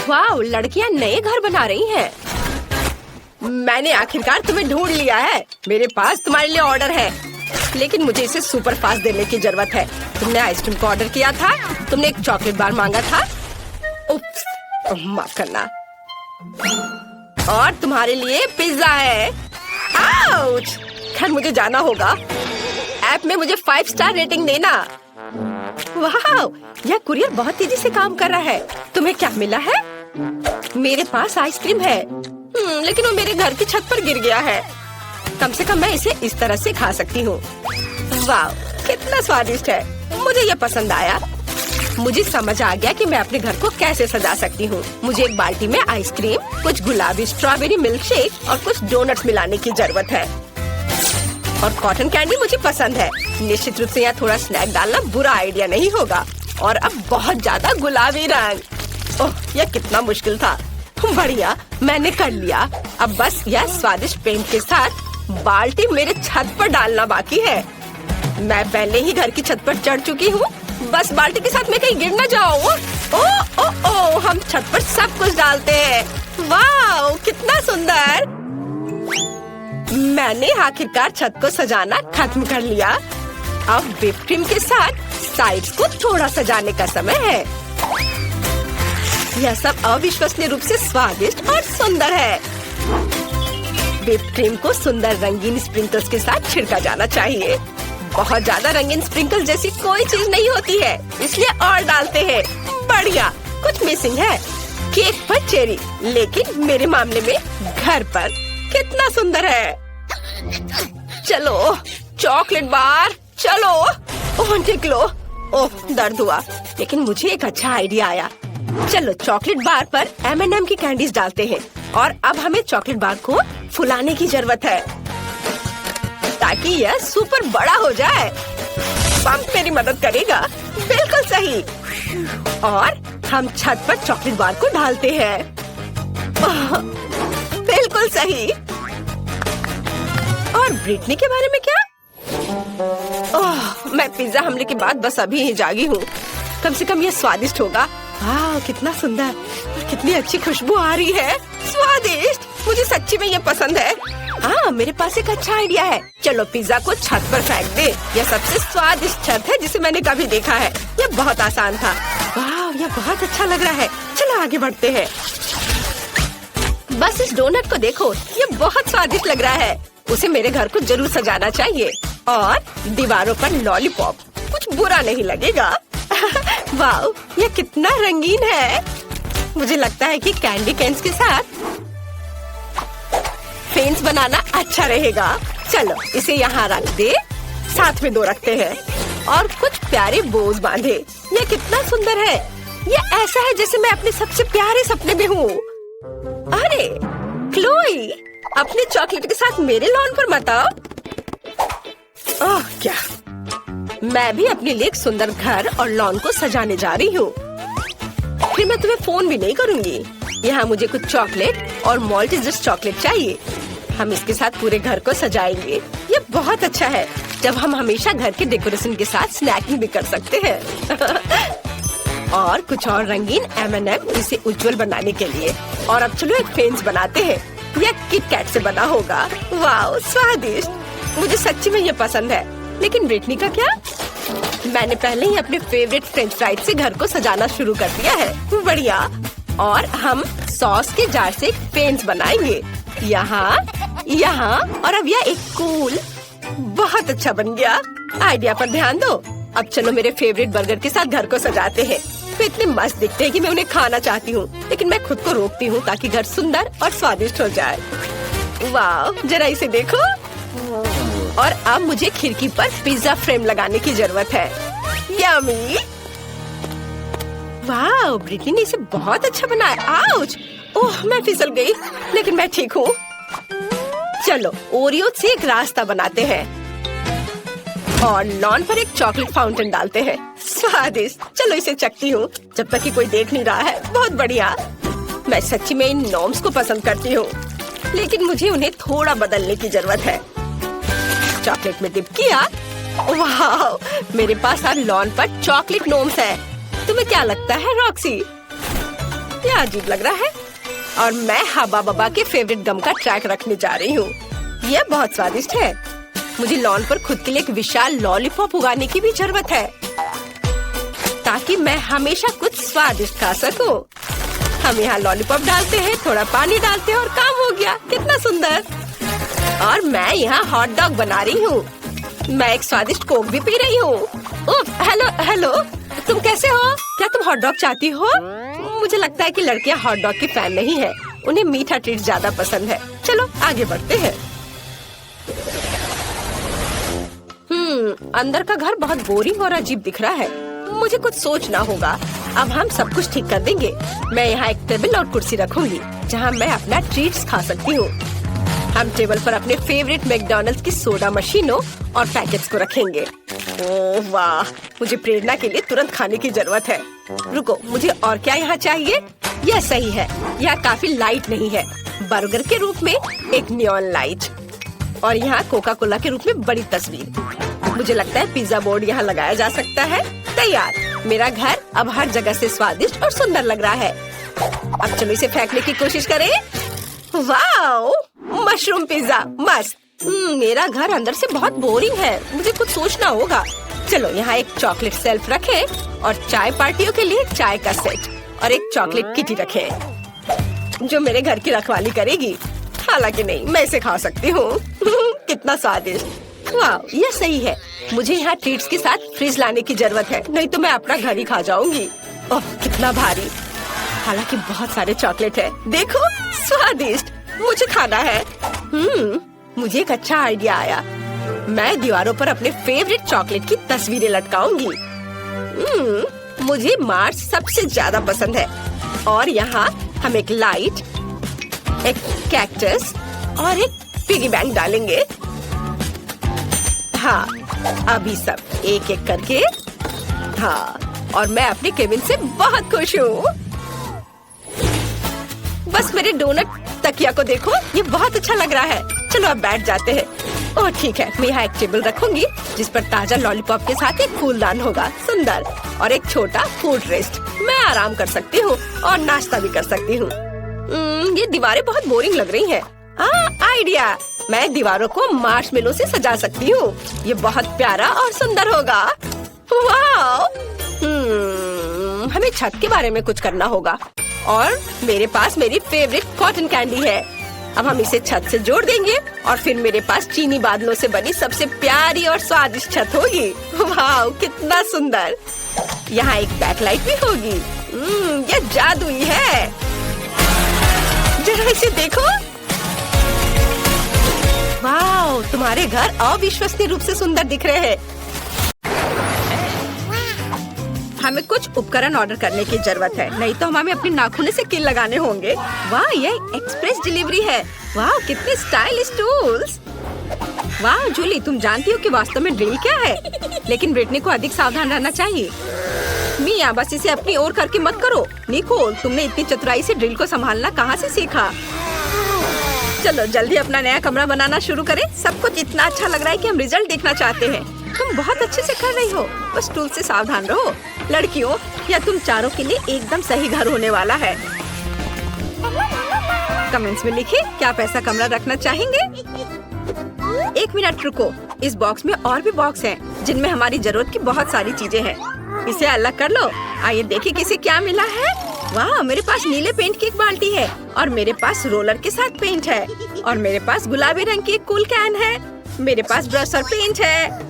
वाह, लड़कियां नए घर बना रही हैं। मैंने आखिरकार तुम्हें ढूंढ लिया है। मेरे पास तुम्हारे लिए ऑर्डर है, लेकिन मुझे इसे सुपर फास्ट देने की जरूरत है। तुमने आइसक्रीम को ऑर्डर किया था, तुमने एक चॉकलेट बार मांगा था। उप्स, माफ करना। और तुम्हारे लिए पिज्जा है। आउच! खैर, मुझे जाना होगा। ऐप में मुझे 5 स्टार रेटिंग देना। वाह, यह कुरियर बहुत तेजी से काम कर रहा है। तुम्हें क्या मिला है? मेरे पास आइसक्रीम है, लेकिन वो मेरे घर की छत पर गिर गया है। कम से कम मैं इसे इस तरह से खा सकती हूँ। वाह, कितना स्वादिष्ट है। मुझे ये पसंद आया। मुझे समझ आ गया कि मैं अपने घर को कैसे सजा सकती हूँ। मुझे एक बाल्टी में आइसक्रीम, कुछ गुलाबी स्ट्रॉबेरी मिल्क शेक और कुछ डोनट्स मिलाने की जरूरत है। और कॉटन कैंडी मुझे पसंद है। निश्चित रूप से यहाँ थोड़ा स्नैक डालना बुरा आइडिया नहीं होगा। और अब बहुत ज्यादा गुलाबी रंग। ओह, यह कितना मुश्किल था। बढ़िया, मैंने कर लिया। अब बस यह स्वादिष्ट पेंट के साथ बाल्टी मेरे छत पर डालना बाकी है। मैं पहले ही घर की छत पर चढ़ चुकी हूँ। बस बाल्टी के साथ मैं कहीं गिर न जाऊँ। ओ ओ ओ, हम छत पर सब कुछ डालते हैं। वाह, कितना सुंदर। मैंने आखिरकार छत को सजाना खत्म कर लिया। अब व्हिप क्रीम के साथ साइड्स को थोड़ा सजाने का समय है। यह सब अविश्वसनीय रूप से स्वादिष्ट और सुंदर है। व्हिप क्रीम को सुंदर रंगीन स्प्रिंकल्स के साथ छिड़का जाना चाहिए। बहुत ज्यादा रंगीन स्प्रिंकल जैसी कोई चीज नहीं होती है, इसलिए और डालते हैं। बढ़िया, कुछ मिसिंग है। केक पर चेरी, लेकिन मेरे मामले में घर पर। कितना सुंदर है। चलो, चॉकलेट बार, चलो। ओह, निकलो। ओह, दर्द हुआ, लेकिन मुझे एक अच्छा आइडिया आया। चलो, चॉकलेट बार पर M&M की कैंडीज डालते हैं। और अब हमें चॉकलेट बार को फुलाने की जरूरत है, ताकि यह सुपर बड़ा हो जाए। पंप मेरी मदद करेगा। बिल्कुल सही। और हम छत पर चॉकलेट बार को डालते हैं। बिल्कुल सही। और ब्रिटनी के बारे में क्या? ओह, मैं पिज्जा हमले के बाद बस अभी ही जागी हूँ। कम से कम ये स्वादिष्ट होगा। वाह, कितना सुंदर और कितनी अच्छी खुशबू आ रही है। स्वादिष्ट, मुझे सच्ची में ये पसंद है। हाँ, मेरे पास एक अच्छा आइडिया है। चलो, पिज्जा को छत पर फेंक दे। यह सबसे स्वादिष्ट छत है जिसे मैंने कभी देखा है। यह बहुत आसान था। वाह, यह बहुत अच्छा लग रहा है। चलो आगे बढ़ते हैं। बस इस डोनट को देखो, ये बहुत स्वादिष्ट लग रहा है। उसे मेरे घर को जरूर सजाना चाहिए। और दीवारों पर लॉलीपॉप, कुछ बुरा नहीं लगेगा। वाह, ये कितना रंगीन है। मुझे लगता है कि कैंडी कैन्स के साथ फेंस बनाना अच्छा रहेगा। चलो, इसे यहाँ रख दे। साथ में 2 रखते हैं और कुछ प्यारे बोज बांधे। ये कितना सुंदर है। ये ऐसा है जैसे मैं अपने सबसे प्यारे सपने में हूँ। अरे क्लोई, अपने चॉकलेट के साथ मेरे लॉन पर मत आओ। ओह, क्या मैं भी अपने लिए एक सुंदर घर और लॉन को सजाने जा रही हूँ। फिर मैं तुम्हें फोन भी नहीं करूँगी। यहाँ मुझे कुछ चॉकलेट और मॉल्टेजर्स चॉकलेट चाहिए। हम इसके साथ पूरे घर को सजाएंगे। ये बहुत अच्छा है जब हम हमेशा घर के डेकोरेशन के साथ स्नैकिंग भी कर सकते हैं। और कुछ और रंगीन M&M इसे उज्जवल बनाने के लिए। और अब चलो एक फेंस बनाते हैं। यह किट कैट से बना होगा। वाह, स्वादिष्ट। मुझे सच्ची में ये पसंद है। लेकिन ब्रिटनी का क्या? मैंने पहले ही अपने फेवरेट फ्रेंच फ्राइज से घर को सजाना शुरू कर दिया है। बढ़िया। और हम सॉस के जार से एक फेंस बनाएंगे। यहाँ, यहाँ और अब यह एक कूल। बहुत अच्छा बन गया। आइडिया पर ध्यान दो। अब चलो मेरे फेवरेट बर्गर के साथ घर को सजाते हैं। वे इतने मस्त दिखते हैं कि मैं उन्हें खाना चाहती हूँ, लेकिन मैं खुद को रोकती हूँ ताकि घर सुंदर और स्वादिष्ट हो जाए। वाह, जरा इसे देखो। और अब मुझे खिड़की पर पिज्जा फ्रेम लगाने की जरूरत है। यम्मी। वाह, ब्रिटनी ने इसे बहुत अच्छा बनाया। आउच! ओह, मैं फिसल गई, लेकिन मैं ठीक हूँ। चलो, ओरियो से एक रास्ता बनाते हैं और लॉन पर एक चॉकलेट फाउंटेन डालते हैं। स्वादिष्ट। चलो इसे चखती हूँ जब तक कि कोई देख नहीं रहा है। बहुत बढ़िया। मैं सच्ची में इन नॉर्म्स को पसंद करती हूँ, लेकिन मुझे उन्हें थोड़ा बदलने की जरूरत है। चॉकलेट में डिप किया। वाह, मेरे पास आज लॉन पर चॉकलेट नोम्स है। तुम्हें क्या लगता है रॉक्सी? ये अजीब लग रहा है। और मैं हब्बा बब्बा के फेवरेट गम का ट्रैक रखने जा रही हूँ। यह बहुत स्वादिष्ट है। मुझे लॉन पर खुद के लिए एक विशाल लॉलीपॉप उगाने की भी जरूरत है, ताकि मैं हमेशा कुछ स्वादिष्ट खा सकूं। हम यहाँ लॉलीपॉप डालते हैं, थोड़ा पानी डालते हैं और काम हो गया। कितना सुंदर। और मैं यहाँ हॉट डॉग बना रही हूँ। मैं एक स्वादिष्ट कोक भी पी रही हूँ। हेलो हेलो, तुम कैसे हो? क्या तुम हॉट डॉग चाहती हो? मुझे लगता है कि लड़कियाँ हॉट डॉग की फैन नहीं है, उन्हें मीठा ट्रीट ज्यादा पसंद है। चलो आगे बढ़ते हैं। अंदर का घर बहुत बोरिंग और अजीब दिख रहा है। मुझे कुछ सोचना होगा। अब हम सब कुछ ठीक कर देंगे। मैं यहाँ एक टेबल और कुर्सी रखूंगी जहाँ मैं अपना ट्रीट्स खा सकती हूँ। हम टेबल पर अपने फेवरेट मैकडॉनल्ड्स की सोडा मशीनों और पैकेट्स को रखेंगे। ओह वाह, मुझे प्रेरणा के लिए तुरंत खाने की जरूरत है। रुको, मुझे और क्या यहाँ चाहिए? यह सही है। यह काफी लाइट नहीं है। बर्गर के रूप में एक नियॉन लाइट और यहाँ कोका कोला के रूप में बड़ी तस्वीर। मुझे लगता है पिज्जा बोर्ड यहाँ लगाया जा सकता है। तैयार। मेरा घर अब हर जगह से स्वादिष्ट और सुंदर लग रहा है। अब चलो इसे फेंकने की कोशिश करें। वाओ, मशरूम पिज्जा मस्त। मेरा घर अंदर से बहुत बोरिंग है। मुझे कुछ सोचना होगा। चलो यहाँ एक चॉकलेट शेल्फ रखें और चाय पार्टियों के लिए चाय का सेट और एक चॉकलेट किटी रखें जो मेरे घर की रखवाली करेगी। हालांकि नहीं, मैं इसे खा सकती हूँ। कितना स्वादिष्ट। वाह, ये सही है। मुझे यहाँ ट्रीट्स के साथ फ्रिज लाने की जरूरत है, नहीं तो मैं अपना घर ही खा जाऊंगी। ओह कितना भारी। हालांकि बहुत सारे चॉकलेट है। देखो, स्वादिष्ट। मुझे खाना है। मुझे एक अच्छा आइडिया आया। मैं दीवारों पर अपने फेवरेट चॉकलेट की तस्वीरें लटकाऊंगी। मुझे मार्स सबसे ज्यादा पसंद है। और यहाँ हम एक लाइट, एक कैक्टस और एक पिगी बैंक डालेंगे। हाँ, अभी सब एक एक करके। हाँ, और मैं अपने केबिन से बहुत खुश हूँ। बस मेरे डोनट तकिया को देखो, ये बहुत अच्छा लग रहा है। चलो अब बैठ जाते हैं। ओह ठीक है, मैं यहाँ एक टेबल रखूंगी जिस पर ताजा लॉलीपॉप के साथ एक फूलदान होगा, सुंदर, और एक छोटा फूड रेस्ट। मैं आराम कर सकती हूँ और नाश्ता भी कर सकती हूँ। ये दीवारें बहुत बोरिंग लग रही हैं। आइडिया, मैं दीवारों को मार्शमेलो से सजा सकती हूँ। ये बहुत प्यारा और सुंदर होगा। वाह! हमें छत के बारे में कुछ करना होगा। और मेरे पास मेरी फेवरेट कॉटन कैंडी है। अब हम इसे छत से जोड़ देंगे और फिर मेरे पास चीनी बादलों से बनी सबसे प्यारी और स्वादिष्ट छत होगी। वाह, कितना सुंदर। यहाँ एक बैकलाइट भी होगी। ये जादुई है। जरा इसे देखो। वाह, तुम्हारे घर अविश्वसनीय रूप से सुंदर दिख रहे हैं। हमें कुछ उपकरण ऑर्डर करने की जरूरत है, नहीं तो हमें अपने नाखूनों से कील लगाने होंगे। वाह, ये एक्सप्रेस डिलीवरी है। वाह, कितने स्टाइलिश टूल्स। वाह जूली, तुम जानती हो कि वास्तव में ड्रिल क्या है? लेकिन ब्रिटनी को अधिक सावधान रहना चाहिए। मिया, बस इसे अपनी ओर करके मत करो। निकोल, तुमने इतनी चतुराई से ड्रिल को संभालना कहाँ से सीखा? चलो जल्दी अपना नया कमरा बनाना शुरू करें। सब कुछ इतना अच्छा लग रहा है कि हम रिजल्ट देखना चाहते हैं। तुम बहुत अच्छे से कर रही हो, बस टूल से सावधान रहो। लड़कियों, या तुम चारों के लिए एकदम सही घर होने वाला है। कमेंट्स में लिखिए क्या आप ऐसा कमरा रखना चाहेंगे। एक मिनट रुको, इस बॉक्स में और भी बॉक्स हैं जिनमें हमारी जरूरत की बहुत सारी चीजें हैं। इसे अलग कर लो। आइए देखिए किसे क्या मिला है। वाह, मेरे पास नीले पेंट की एक बाल्टी है और मेरे पास रोलर के साथ पेंट है और मेरे पास गुलाबी रंग की एक कूल कैन है। मेरे पास ब्रश और पेंट है।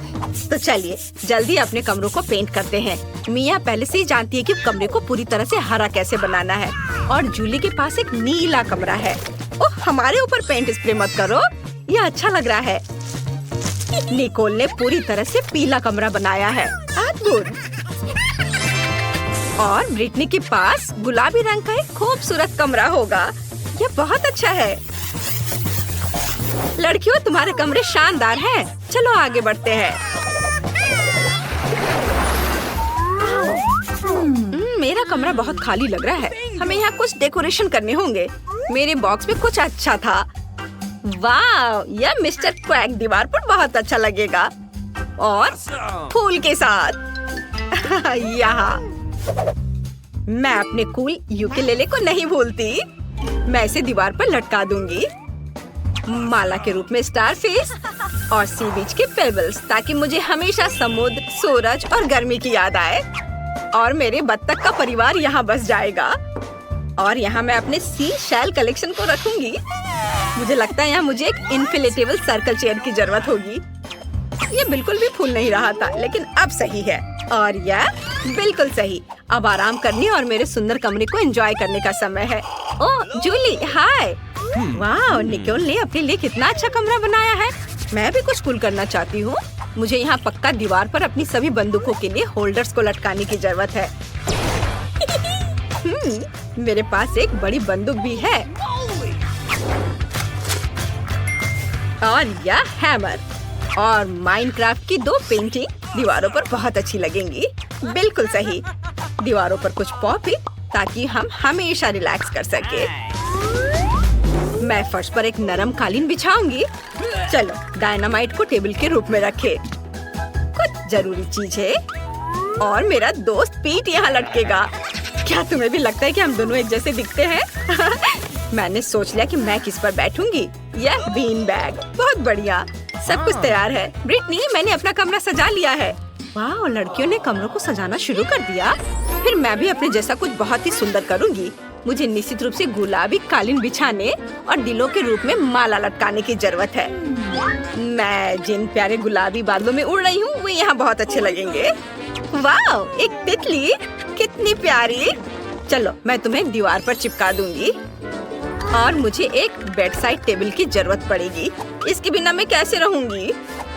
तो चलिए जल्दी अपने कमरों को पेंट करते हैं। मिया पहले से ही जानती है कि कमरे को पूरी तरह से हरा कैसे बनाना है और जूली के पास एक नीला कमरा है। ओह, हमारे ऊपर पेंट स्प्रे मत करो, यह अच्छा लग रहा है। निकोल ने पूरी तरह से पीला कमरा बनाया है। अद्भुत। और ब्रिटनी के पास गुलाबी रंग का एक खूबसूरत कमरा होगा। यह बहुत अच्छा है। लड़कियों, तुम्हारे कमरे शानदार हैं। चलो आगे बढ़ते हैं। मेरा कमरा बहुत खाली लग रहा है। हमें यहाँ कुछ डेकोरेशन करने होंगे। मेरे बॉक्स में कुछ अच्छा था। वाह, यह मिस्टर क्वैक दीवार पर बहुत अच्छा लगेगा और फूल के साथ। यहाँ मैं अपने कूल यूकेलेले को नहीं भूलती। मैं इसे दीवार पर लटका दूंगी, माला के रूप में स्टारफिश और सी बीच के पेबल्स, ताकि मुझे हमेशा समुद्र, सूरज और गर्मी की याद आए। और मेरे बत्तख का परिवार यहाँ बस जाएगा। और यहाँ मैं अपने सी शेल कलेक्शन को रखूंगी। मुझे लगता है यहाँ मुझे एक इन्फ्लेटेबल सर्कल चेयर की जरूरत होगी। ये बिल्कुल भी फूल नहीं रहा था, लेकिन अब सही है। और यह बिल्कुल सही। अब आराम करने और मेरे सुंदर कमरे को एंजॉय करने का समय है। ओह जूली, हाय। वाह, निकोल ने अपने लिए कितना अच्छा कमरा बनाया है। मैं भी कुछ कूल करना चाहती हूँ। मुझे यहाँ पक्का दीवार पर अपनी सभी बंदूकों के लिए होल्डर्स को लटकाने की जरूरत है। मेरे पास एक बड़ी बंदूक भी है और यह हैमर और माइनक्राफ्ट की 2 पेंटिंग दीवारों पर बहुत अच्छी लगेंगी। बिल्कुल सही। दीवारों पर कुछ पॉपी, ताकि हम हमेशा रिलैक्स कर सके। मैं फर्श पर एक नरम कालीन बिछाऊंगी। चलो डायनामाइट को टेबल के रूप में रखे। कुछ जरूरी चीज है। और मेरा दोस्त पीट यहाँ लटकेगा। क्या तुम्हें भी लगता है कि हम दोनों एक जैसे दिखते हैं? मैंने सोच लिया कि मैं किस पर बैठूंगी। यह बीन बैग। बहुत बढ़िया, सब कुछ तैयार है। ब्रिटनी, मैंने अपना कमरा सजा लिया है। वाह, लड़कियों ने कमरों को सजाना शुरू कर दिया। फिर मैं भी अपने जैसा कुछ बहुत ही सुंदर करूंगी। मुझे निश्चित रूप से गुलाबी कालीन बिछाने और दिलों के रूप में माला लटकाने की जरूरत है। मैं जिन प्यारे गुलाबी बादलों में उड़ रही हूँ, वो यहाँ बहुत अच्छे लगेंगे। वाह, एक तितली, कितनी प्यारी। चलो मैं तुम्हें दीवार पर चिपका दूंगी। और मुझे एक बेड साइड टेबल की जरूरत पड़ेगी। इसके बिना मैं कैसे रहूंगी?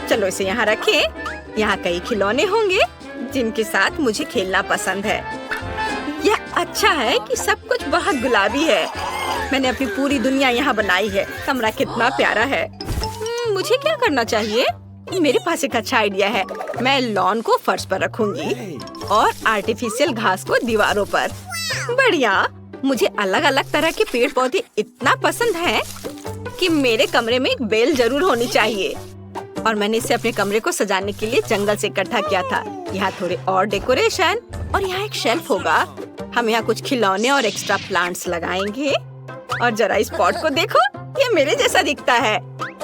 चलो इसे यहाँ रखें। यहाँ कई खिलौने होंगे जिनके साथ मुझे खेलना पसंद है। यह अच्छा है कि सब कुछ बहुत गुलाबी है। मैंने अपनी पूरी दुनिया यहाँ बनाई है। कमरा कितना प्यारा है। मुझे क्या करना चाहिए? मेरे पास एक अच्छा आइडिया है। मैं लॉन को फर्श पर रखूंगी और आर्टिफिशियल घास को दीवारों पर। बढ़िया। मुझे अलग अलग तरह के पेड़ पौधे इतना पसंद हैं कि मेरे कमरे में एक बेल जरूर होनी चाहिए। और मैंने इसे अपने कमरे को सजाने के लिए जंगल से इकट्ठा किया था। यहाँ थोड़े और डेकोरेशन और यहाँ एक शेल्फ होगा। हम यहाँ कुछ खिलौने और एक्स्ट्रा प्लांट्स लगाएंगे। और जरा इस पॉट को देखो, ये मेरे जैसा दिखता है।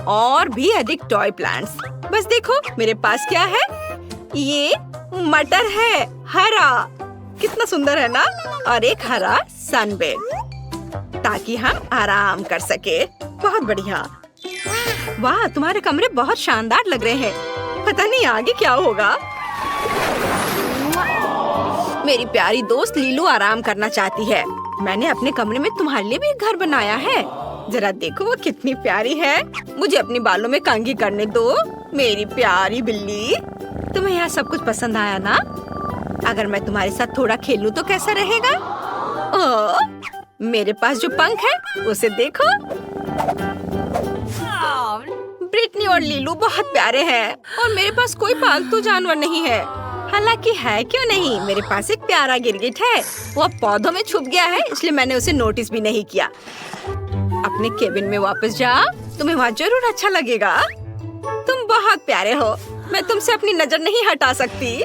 और भी अधिक टॉय प्लांट्स। बस देखो मेरे पास क्या है। ये मटर है, हरा। कितना सुंदर है ना? और एक हरा सनबेड, ताकि हम आराम कर सके। बहुत बढ़िया। वाह, तुम्हारे कमरे बहुत शानदार लग रहे हैं। पता नहीं आगे क्या होगा। मेरी प्यारी दोस्त लीलू आराम करना चाहती है। मैंने अपने कमरे में तुम्हारे लिए भी एक घर बनाया है। जरा देखो वो कितनी प्यारी है। मुझे अपने बालों में कंघी करने दो, मेरी प्यारी बिल्ली। तुम्हें यहाँ सब कुछ पसंद आया ना? अगर मैं तुम्हारे साथ थोड़ा खेलूं तो कैसा रहेगा? ओह, मेरे पास जो पंख है उसे देखो। ब्रिटनी और लीलू बहुत प्यारे हैं और मेरे पास कोई पालतू जानवर नहीं है। हालांकि है क्यों नहीं, मेरे पास एक प्यारा गिरगिट है। वो अब पौधों में छुप गया है, इसलिए मैंने उसे नोटिस भी नहीं किया। अपने केबिन में वापस जाओ, तुम्हें वहाँ जरूर अच्छा लगेगा। तुम बहुत प्यारे हो, मैं तुमसे अपनी नजर नहीं हटा सकती।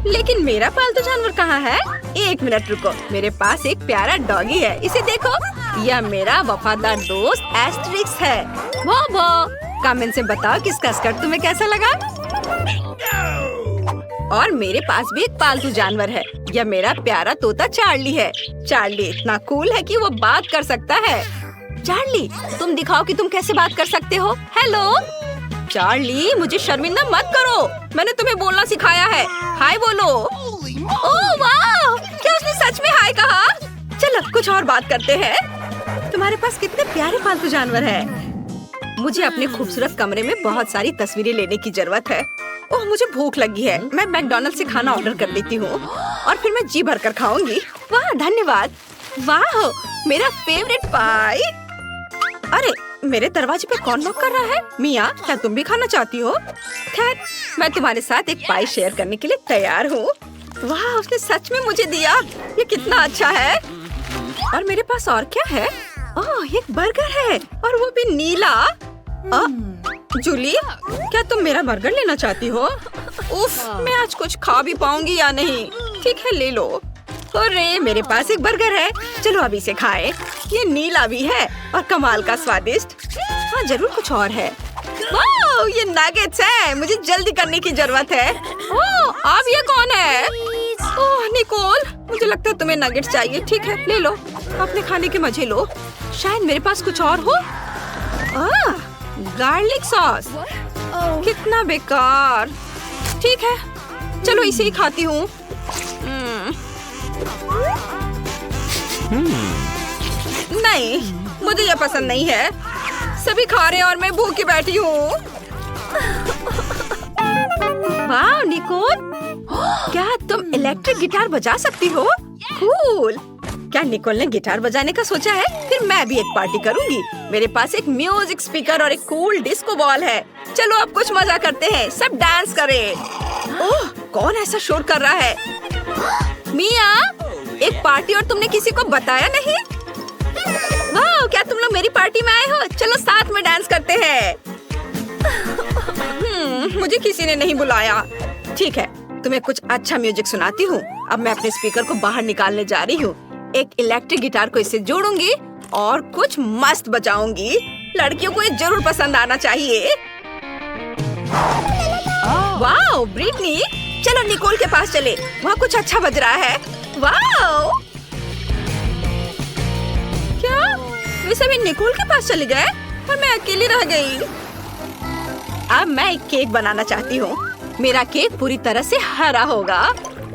लेकिन मेरा पालतू जानवर कहाँ है? एक मिनट रुको, मेरे पास एक प्यारा डॉगी है। इसे देखो, यह मेरा वफादार दोस्त एस्ट्रिक्स है। वो कमेंट से बताओ कि इसका स्कर्ट तुम्हें कैसा लगा। और मेरे पास भी एक पालतू जानवर है। यह मेरा प्यारा तोता चार्ली है। चार्ली इतना कूल है कि वो बात कर सकता है। चार्ली, तुम दिखाओ कि तुम कैसे बात कर सकते हो। हेलो चार्ली, मुझे शर्मिंदा मत करो। मैंने तुम्हें बोलना सिखाया है। हाय बोलो। ओह वाह, क्या उसने सच में हाय कहा? चलो कुछ और बात करते हैं। तुम्हारे पास कितने प्यारे पालतू जानवर हैं। मुझे अपने खूबसूरत कमरे में बहुत सारी तस्वीरें लेने की जरूरत है। ओह, मुझे भूख लगी है। मैं मैकडॉनल्ड से खाना ऑर्डर कर लेती हूँ और फिर मैं जी भर कर खाऊंगी। वाह धन्यवाद। वाह, मेरा फेवरेट पाई। अरे मेरे दरवाजे पे कौन नॉक कर रहा है? मिया, क्या तुम भी खाना चाहती हो? खैर, मैं तुम्हारे साथ एक पाई शेयर करने के लिए तैयार हूँ। वाह, उसने सच में मुझे दिया। ये कितना अच्छा है। और मेरे पास और क्या है? ओह, एक बर्गर है और वो भी नीला। जूली, क्या तुम मेरा बर्गर लेना चाहती हो? उफ, मैं आज कुछ खा भी पाऊंगी या नहीं? ठीक है, ले लो। अरे मेरे पास एक बर्गर है, चलो अभी इसे खाएं। ये नीला भी है और कमाल का स्वादिष्ट। हाँ, जरूर कुछ और है। वाह, ये नगेट्स है, मुझे जल्दी करने की जरूरत है। ओह, अब ये कौन है? ओह निकोल, मुझे लगता है तुम्हें नगेट्स चाहिए। ठीक है, ले लो, अपने खाने के मजे लो। शायद मेरे पास कुछ और हो। गार्लिक सॉस, कितना बेकार। ठीक है, चलो इसे ही खाती हूँ। नहीं, मुझे यह पसंद नहीं है। सभी खा रहे हैं और मैं भूखी बैठी हूँ। वाह निकोल, क्या तुम इलेक्ट्रिक गिटार बजा सकती हो? कूल। क्या निकोल ने गिटार बजाने का सोचा है? फिर मैं भी एक पार्टी करूंगी। मेरे पास एक म्यूजिक स्पीकर और एक कूल डिस्को बॉल है। चलो अब कुछ मजा करते हैं, सब डांस करें। ओह, कौन ऐसा शोर कर रहा है? मिया, एक पार्टी और तुमने किसी को बताया नहीं? वाह, क्या तुम लोग मेरी पार्टी में आए हो? चलो साथ में डांस करते हैं। मुझे किसी ने नहीं बुलाया। ठीक है, तुम्हें कुछ अच्छा म्यूजिक सुनाती हूँ। अब मैं अपने स्पीकर को बाहर निकालने जा रही हूँ। एक इलेक्ट्रिक गिटार को इससे जोड़ूंगी और कुछ मस्त बजाऊंगी। लड़कियों को ये जरूर पसंद आना चाहिए। वाह ब्रिटनी, चलो निकोल के पास चले, वहाँ कुछ अच्छा बज रहा है। वाह, क्या वे सभी निकोल के पास चले गए और मैं अकेली रह गई? अब मैं एक केक बनाना चाहती हूँ। मेरा केक पूरी तरह से हरा होगा।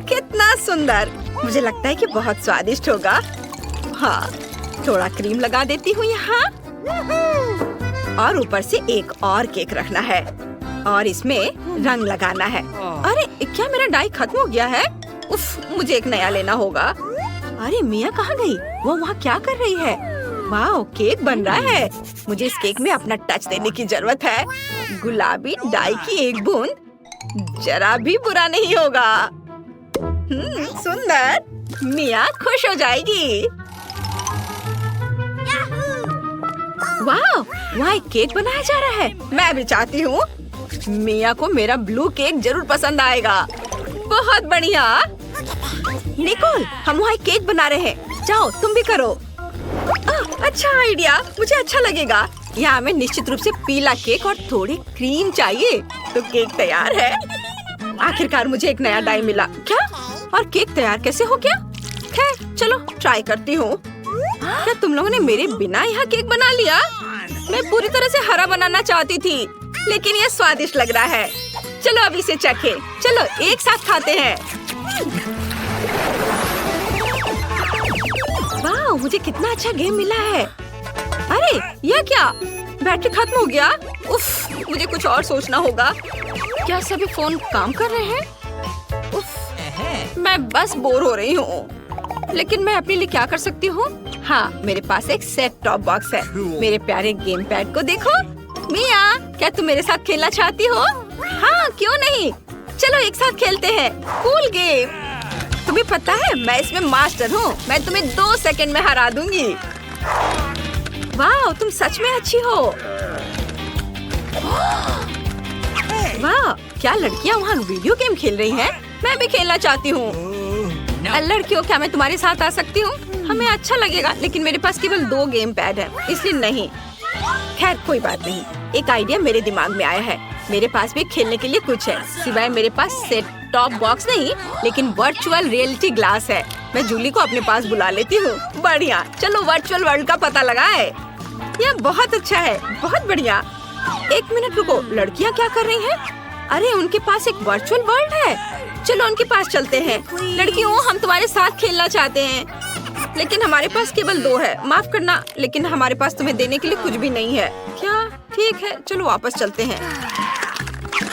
कितना सुंदर, मुझे लगता है कि बहुत स्वादिष्ट होगा। हाँ, थोड़ा क्रीम लगा देती हूँ यहाँ और ऊपर से एक और केक रखना है और इसमें रंग लगाना है। अरे क्या मेरा डाई खत्म हो गया है? उफ, मुझे एक नया लेना होगा। अरे मिया कहाँ गई? वो वहाँ क्या कर रही है? वाह, केक बन रहा है। मुझे इस केक में अपना टच देने की जरूरत है। गुलाबी डाई की एक बूंद जरा भी बुरा नहीं होगा। सुंदर, मिया खुश हो जाएगी। वाह, वहाँ एक केक बनाया जा रहा है। मैं भी चाहती हूँ। मिया को मेरा ब्लू केक जरूर पसंद आएगा। बहुत बढ़िया। निकोल, हम वहाँ एक केक बना रहे हैं। जाओ तुम भी करो। अच्छा आइडिया, मुझे अच्छा लगेगा। यहाँ हमें निश्चित रूप से पीला केक और थोड़ी क्रीम चाहिए। तो केक तैयार है। आखिरकार मुझे एक नया डाई मिला। क्या? और केक तैयार कैसे हो गया? खैर चलो ट्राई करती हूँ। क्या तुम लोगों ने मेरे बिना यहाँ केक बना लिया? मैं पूरी तरह से हरा बनाना चाहती थी, लेकिन ये स्वादिष्ट लग रहा है। चलो अब इसे चखे। चलो एक साथ खाते हैं। वाह, मुझे कितना अच्छा गेम मिला है। अरे यह क्या? बैटरी खत्म हो गया। उफ, मुझे कुछ और सोचना होगा। क्या सभी फोन काम कर रहे हैं? उफ, मैं बस बोर हो रही हूँ। लेकिन मैं अपने लिए क्या कर सकती हूँ? हाँ, मेरे पास एक सेट टॉप बॉक्स है। मेरे प्यारे गेम पैड को देखो। मिया, क्या तुम मेरे साथ खेलना चाहती हो? हाँ, क्यों नहीं। चलो एक साथ खेलते हैं। Cool game. तुम्हें पता है मैं इसमें मास्टर हूँ। मैं तुम्हें 2 सेकंड में हरा दूंगी। वाह, तुम सच में अच्छी हो। वाह, क्या लड़कियाँ वहाँ वीडियो गेम खेल रही हैं? मैं भी खेलना चाहती हूँ। लड़कियों, क्या मैं तुम्हारे साथ आ सकती हूँ? हमें अच्छा लगेगा, लेकिन मेरे पास केवल 2 गेम पैड है, इसलिए नहीं। खैर कोई बात नहीं। एक आइडिया मेरे दिमाग में आया है। मेरे पास भी खेलने के लिए कुछ है, सिवाय मेरे पास सेट टॉप बॉक्स नहीं, लेकिन वर्चुअल रियलिटी ग्लास है। मैं जूली को अपने पास बुला लेती हूँ। बढ़िया, चलो वर्चुअल वर्ल्ड का पता लगाए। यह बहुत अच्छा है, बहुत बढ़िया। 1 मिनट रुको, लड़कियाँ क्या कर रही हैं? अरे उनके पास एक वर्चुअल वर्ल्ड है। चलो उनके पास चलते हैं। लड़कियों, हम तुम्हारे साथ खेलना चाहते हैं, लेकिन हमारे पास केवल 2 है। माफ करना, लेकिन हमारे पास तुम्हें देने के लिए कुछ भी नहीं है। क्या? ठीक है, चलो वापस चलते हैं।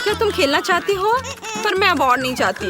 क्या तुम खेलना चाहती हो? पर मैं अब और नहीं चाहती।